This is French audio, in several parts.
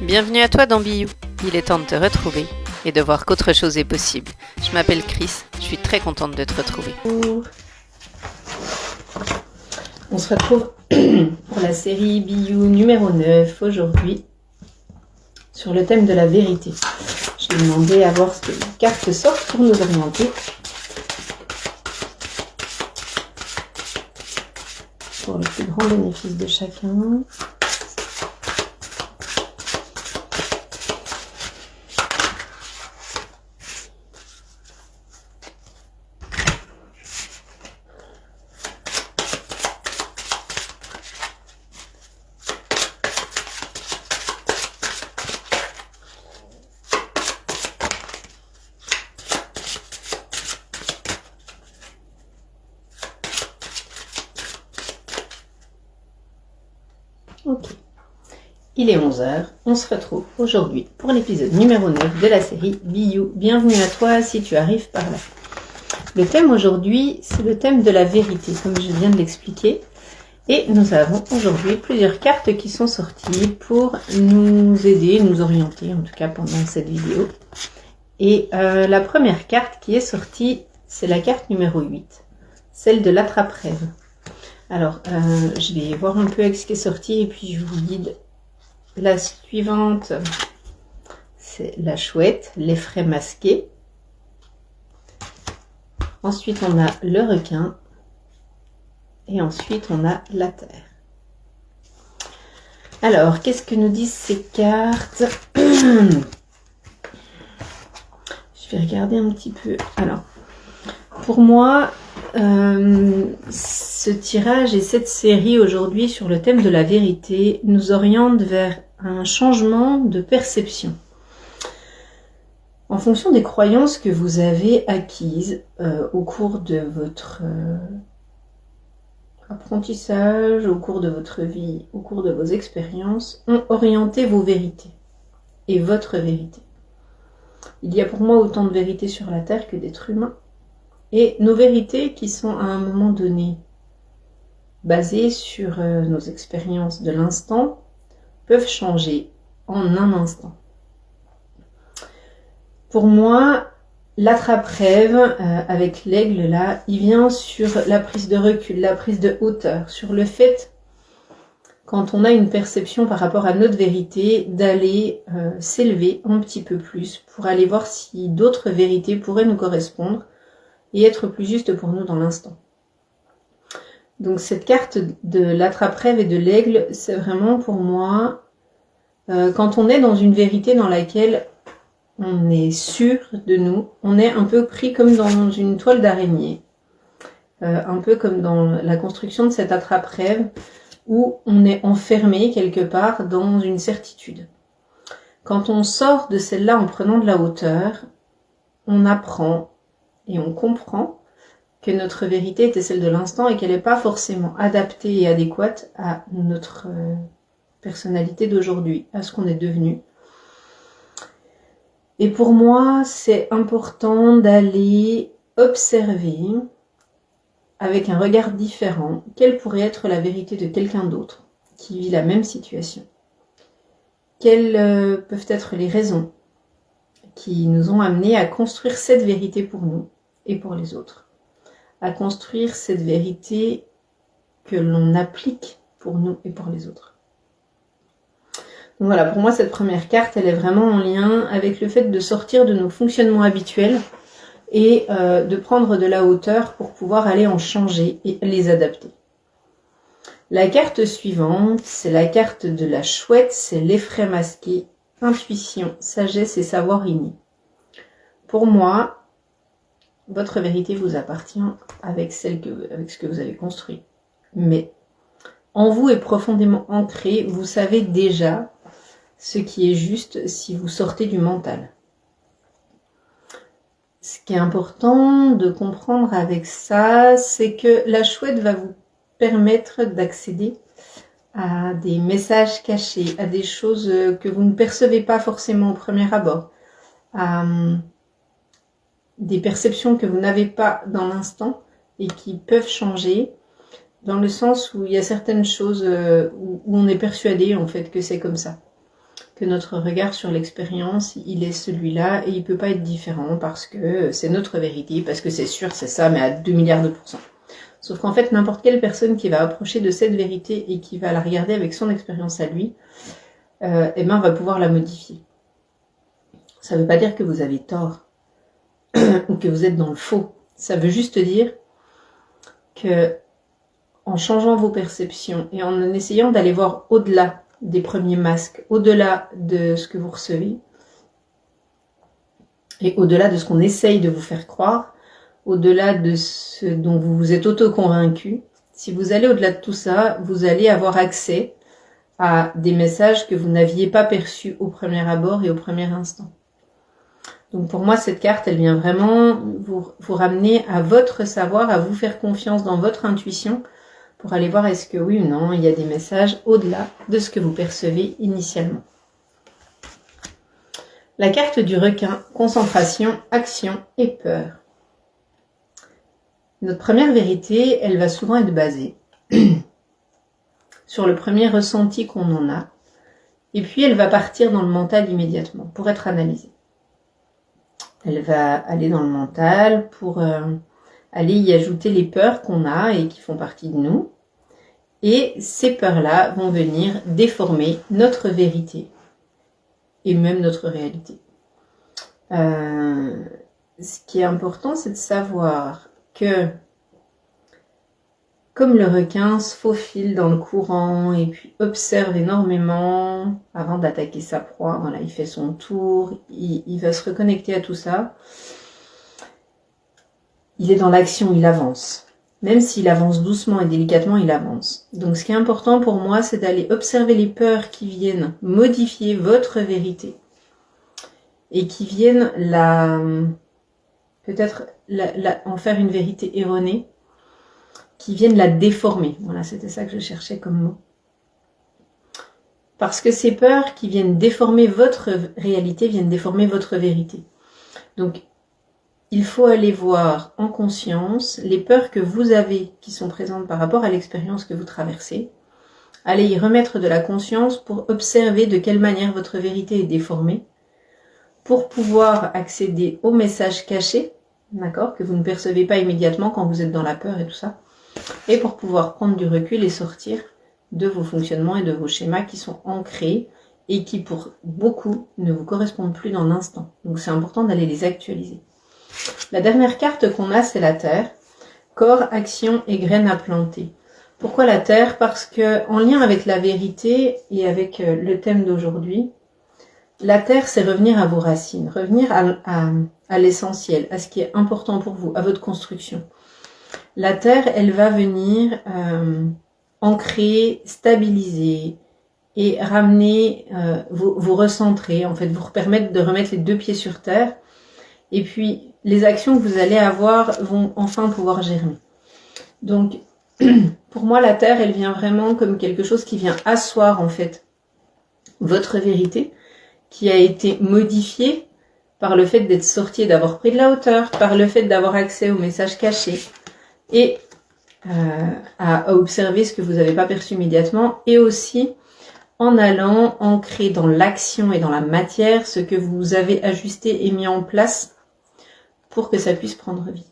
Bienvenue à toi dans Biou. Il est temps de te retrouver et de voir qu'autre chose est possible. Je m'appelle Chris, je suis très contente de te retrouver. On se retrouve pour la série Biou numéro 9 aujourd'hui sur le thème de la vérité. Je vais demander à voir ce que les cartes sortent pour nous orienter. Pour le plus grand bénéfice de chacun. Ok, il est 11h, on se retrouve aujourd'hui pour l'épisode numéro 9 de la série Biou. Bienvenue à toi si tu arrives par là. Le thème aujourd'hui, c'est le thème de la vérité, comme je viens de l'expliquer. Et nous avons aujourd'hui plusieurs cartes qui sont sorties pour nous aider, nous orienter, en tout cas pendant cette vidéo. Et la première carte qui est sortie, c'est la carte numéro 8, celle de l'attrape-rêve. Alors, je vais voir un peu avec ce qui est sorti et puis je vous guide. La suivante, c'est la chouette, l'effraie masqué. Ensuite, on a le requin. Et ensuite, on a la terre. Alors, qu'est-ce que nous disent ces cartes? Je vais regarder un petit peu. Alors, pour moi, ce tirage et cette série aujourd'hui sur le thème de la vérité nous orientent vers un changement de perception. En fonction des croyances que vous avez acquises au cours de votre apprentissage, au cours de votre vie, au cours de vos expériences, ont orienté vos vérités et votre vérité. Il y a pour moi autant de vérités sur la Terre que d'êtres humains. Et nos vérités qui sont à un moment donné basées sur nos expériences de l'instant peuvent changer en un instant. Pour moi, l'attrape-rêve avec l'aigle là, il vient sur la prise de recul, la prise de hauteur, sur le fait, quand on a une perception par rapport à notre vérité, d'aller s'élever un petit peu plus pour aller voir si d'autres vérités pourraient nous correspondre et être plus juste pour nous dans l'instant. Donc cette carte de l'attrape-rêve et de l'aigle, c'est vraiment pour moi, quand on est dans une vérité dans laquelle on est sûr de nous, on est un peu pris comme dans une toile d'araignée, un peu comme dans la construction de cette attrape-rêve, où on est enfermé quelque part dans une certitude. Quand on sort de celle-là en prenant de la hauteur, on apprend et on comprend que notre vérité était celle de l'instant et qu'elle n'est pas forcément adaptée et adéquate à notre personnalité d'aujourd'hui, à ce qu'on est devenu. Et pour moi, c'est important d'aller observer avec un regard différent quelle pourrait être la vérité de quelqu'un d'autre qui vit la même situation. Quelles peuvent être les raisons qui nous ont amenés à construire cette vérité pour nous et pour les autres, à construire cette vérité que l'on applique pour nous et pour les autres. Donc voilà, pour moi cette première carte, elle est vraiment en lien avec le fait de sortir de nos fonctionnements habituels et de prendre de la hauteur pour pouvoir aller en changer et les adapter. La carte suivante, c'est la carte de la chouette, c'est l'effraie masqué, intuition, sagesse et savoir inné. Pour moi, votre vérité vous appartient avec ce que vous avez construit. Mais en vous est profondément ancré, vous savez déjà ce qui est juste si vous sortez du mental. Ce qui est important de comprendre avec ça, c'est que la chouette va vous permettre d'accéder à des messages cachés, à des choses que vous ne percevez pas forcément au premier abord, à des perceptions que vous n'avez pas dans l'instant et qui peuvent changer, dans le sens où il y a certaines choses où on est persuadé en fait que c'est comme ça. que notre regard sur l'expérience, il est celui-là et il peut pas être différent parce que c'est notre vérité, parce que c'est sûr, c'est ça, mais à 2 milliards de pourcents. Sauf qu'en fait, n'importe quelle personne qui va approcher de cette vérité et qui va la regarder avec son expérience à lui, va pouvoir la modifier. Ça ne veut pas dire que vous avez tort ou que vous êtes dans le faux. Ça veut juste dire que en changeant vos perceptions et en essayant d'aller voir au-delà des premiers masques, au-delà de ce que vous recevez et au-delà de ce qu'on essaye de vous faire croire, au-delà de ce dont vous vous êtes auto-convaincu, si vous allez au-delà de tout ça, vous allez avoir accès à des messages que vous n'aviez pas perçus au premier abord et au premier instant. Donc pour moi, cette carte, elle vient vraiment vous ramener à votre savoir, à vous faire confiance dans votre intuition pour aller voir est-ce que oui ou non, il y a des messages au-delà de ce que vous percevez initialement. La carte du requin, concentration, action et peur. Notre première vérité, elle va souvent être basée sur le premier ressenti qu'on en a, et puis elle va partir dans le mental immédiatement pour être analysée. Elle va aller dans le mental pour aller y ajouter les peurs qu'on a et qui font partie de nous. Et ces peurs-là vont venir déformer notre vérité et même notre réalité. Ce qui est important, c'est de savoir que comme le requin se faufile dans le courant et puis observe énormément avant d'attaquer sa proie, voilà, il fait son tour, il va se reconnecter à tout ça. Il est dans l'action, il avance. Même s'il avance doucement et délicatement, il avance. Donc ce qui est important pour moi, c'est d'aller observer les peurs qui viennent modifier votre vérité et qui viennent peut-être en faire une vérité erronée, qui viennent la déformer. Voilà, c'était ça que je cherchais comme mot. Parce que ces peurs qui viennent déformer votre réalité, viennent déformer votre vérité. Donc, il faut aller voir en conscience les peurs que vous avez, qui sont présentes par rapport à l'expérience que vous traversez. Allez y remettre de la conscience pour observer de quelle manière votre vérité est déformée, pour pouvoir accéder aux messages cachés, d'accord, que vous ne percevez pas immédiatement quand vous êtes dans la peur et tout ça, et pour pouvoir prendre du recul et sortir de vos fonctionnements et de vos schémas qui sont ancrés et qui pour beaucoup ne vous correspondent plus dans l'instant. Donc c'est important d'aller les actualiser. La dernière carte qu'on a, c'est la Terre. Corps, action et graines à planter. Pourquoi la Terre? Parce que en lien avec la vérité et avec le thème d'aujourd'hui, la Terre, c'est revenir à vos racines, revenir à l'essentiel, à ce qui est important pour vous, à votre construction. La Terre, elle va venir ancrer, stabiliser et ramener, vous recentrer, en fait, vous permettre de remettre les deux pieds sur terre. Et puis, les actions que vous allez avoir vont enfin pouvoir germer. Donc, pour moi, la Terre, elle vient vraiment comme quelque chose qui vient asseoir, en fait, votre vérité, qui a été modifiée par le fait d'être sorti et d'avoir pris de la hauteur, par le fait d'avoir accès aux messages cachés, et à observer ce que vous n'avez pas perçu immédiatement, et aussi en allant ancrer dans l'action et dans la matière ce que vous avez ajusté et mis en place pour que ça puisse prendre vie.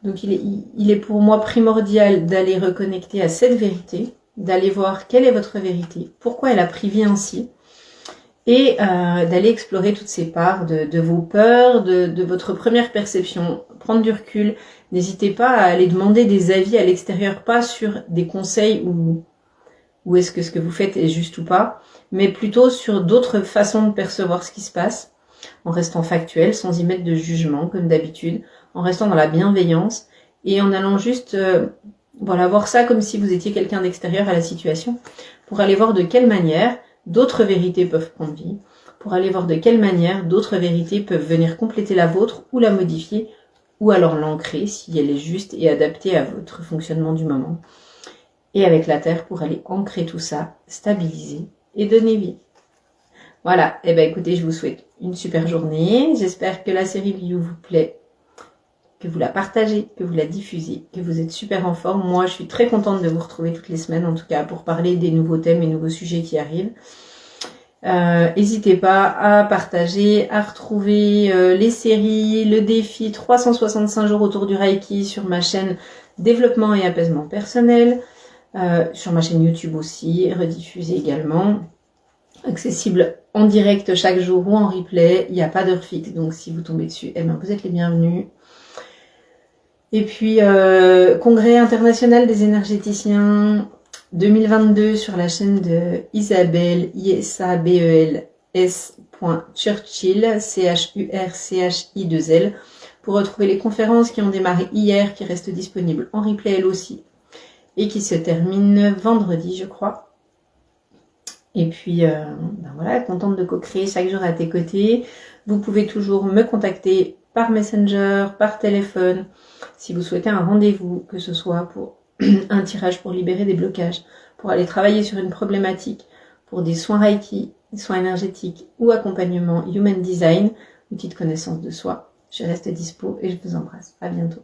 Donc il est pour moi primordial d'aller reconnecter à cette vérité, d'aller voir quelle est votre vérité, pourquoi elle a pris vie ainsi, et d'aller explorer toutes ces parts de vos peurs, de votre première perception, prendre du recul. N'hésitez pas à aller demander des avis à l'extérieur, pas sur des conseils ou est-ce que ce que vous faites est juste ou pas, mais plutôt sur d'autres façons de percevoir ce qui se passe, en restant factuel, sans y mettre de jugement, comme d'habitude, en restant dans la bienveillance, et en allant juste voir ça comme si vous étiez quelqu'un d'extérieur à la situation, pour aller voir de quelle manière d'autres vérités peuvent prendre vie, pour aller voir de quelle manière d'autres vérités peuvent venir compléter la vôtre ou la modifier, ou alors l'ancrer si elle est juste et adaptée à votre fonctionnement du moment. Et avec la Terre pour aller ancrer tout ça, stabiliser et donner vie. Voilà, et écoutez, je vous souhaite une super journée. J'espère que la série vidéo vous plaît, que vous la partagez, que vous la diffusez, que vous êtes super en forme. Moi, je suis très contente de vous retrouver toutes les semaines, en tout cas, pour parler des nouveaux thèmes et nouveaux sujets qui arrivent. N'hésitez pas à partager, à retrouver les séries, le défi 365 jours autour du Reiki sur ma chaîne Développement et apaisement personnel, sur ma chaîne YouTube aussi, rediffusée également, accessible en direct chaque jour ou en replay. Il n'y a pas d'heure fixe, donc si vous tombez dessus, eh ben, vous êtes les bienvenus. Et puis, Congrès international des énergéticiens 2022 sur la chaîne de Isabelle, isabels.churchill, CHURCHI2L, pour retrouver les conférences qui ont démarré hier, qui restent disponibles en replay elles aussi, et qui se terminent vendredi, je crois. Et puis, ben voilà, contente de co-créer chaque jour à tes côtés. Vous pouvez toujours me contacter par Messenger, par téléphone, si vous souhaitez un rendez-vous, que ce soit pour un tirage pour libérer des blocages, pour aller travailler sur une problématique, pour des soins Reiki, des soins énergétiques ou accompagnement Human Design, outil de connaissance de soi. Je reste dispo et je vous embrasse. À bientôt.